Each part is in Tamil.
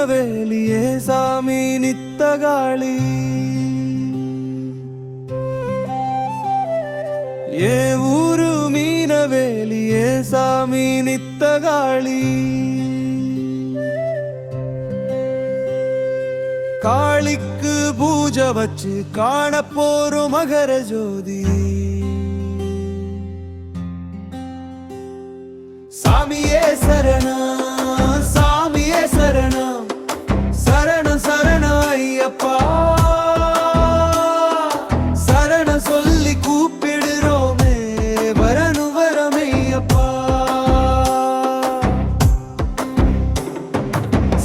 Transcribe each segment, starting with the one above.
மீனவேலியே சாமி நித்தகாளி ஏ ஊரு மீனவேலியே சாமி நித்தகாளி காளிக்கு பூஜை வச்சு காண போறோம் மகர ஜோதி சாமியே சரணம் சாமியே சரணம் சரணம் சரணம் ஐயப்பா சரணம் சொல்லி கூப்பிடுறோமே வரணும் வரமையப்பா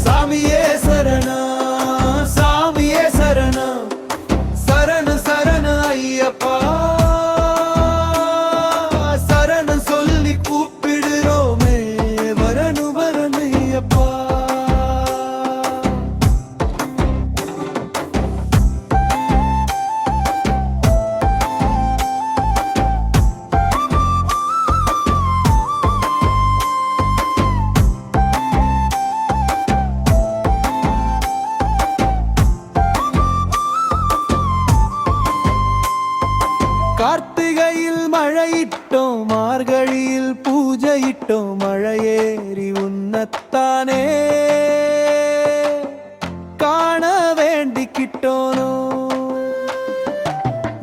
சாமியே சரணம் சாமியே சரணம் சரணம் சரணம் ஐயப்பா சரணம் சொல்லி கூப்பிடுறோமே வரணும் வரமையப்பா கார்த்திகையில் மழையிட்டோம் மார்கழியில் பூஜையிட்டோம் மழையேறி உன்னத்தானே காண வேண்டிக்கிட்டோனோ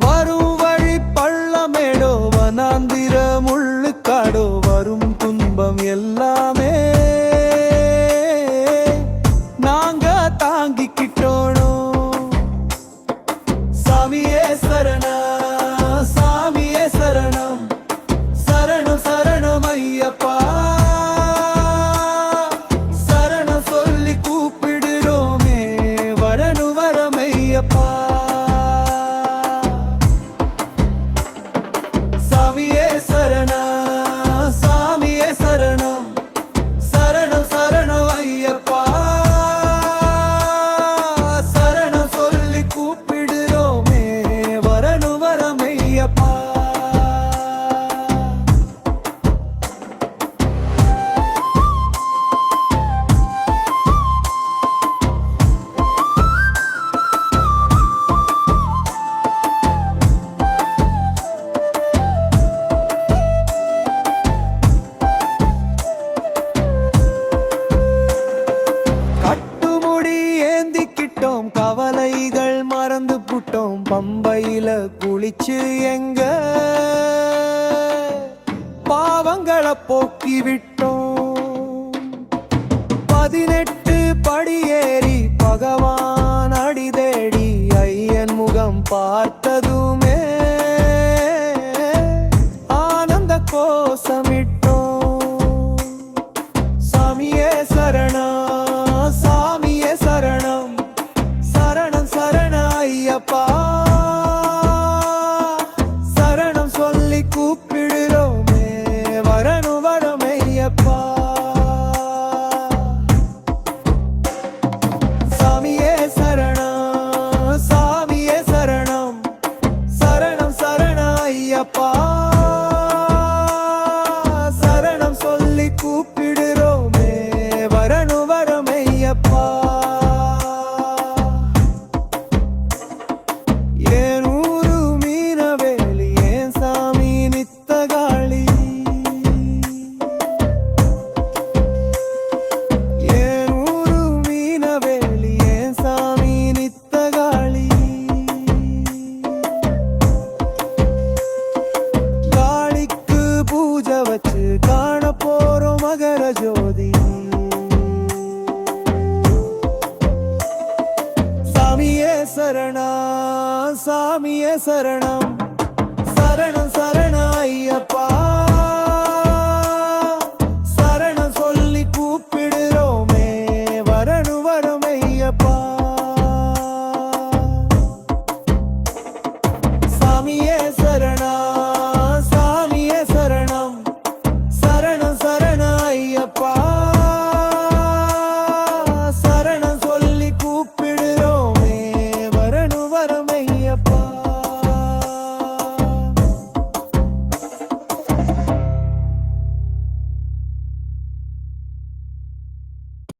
வரும் வழி பள்ளமேடோ வனாந்திர முள்ளுக்காடோ வரும் துன்பம் எல்லாமே நாங்க தாங்கிக்கிட்டோனோ சாமியே சரண சாமியே சரணம் சரணம் சரணம் ஐயப்பா சரணம் சொல்லி கூப்பிடுறோமே வரணும் வரமையப்பா சாமியே சரணம் சாமியே சரணம் சரணம் சரணம் ஐயப்பா சரணம் சொல்லி கூப்பிடுறோமே வரணும் வரமையப்பா கட்டுமுடி ஏந்திக்கிட்டோம் கவலைகள் மறந்து புட்டோம் பம்பையில குளிச்சு எங்க பாவங்களை போக்கி விட்டோம் 18 படியேறி பகவான் அடி தேடி ஐயன் முகம் பார்த்ததுமே ஆனந்த கோஷமிட்டோம் சாமியே சரணம் சாமியே சரணம் சரணம் சரண ஐயப்பா சரணம் சொல்லி கூப்பிடுறோமே வரணும் வரமையப்பா சாமியே சரணம் சாமியே சரணம் சரணம் சரண ஐயப்பா சரணம் சொல்லி கூப்பிடுறோமே வரணும் வரமையப்பா ஏன் ஊரு மீனவேலி ஏன் சாமி நித்தகாளி ஏன் ஊரு மீனவேலி ஏன் சாமி நித்தகாளி காளிக்கு பூஜை வச்சு காண போறோம் மகர ஜோதி சாமியே சரணா சாமியே சரணம் சரணம் சரண ஐயப்பா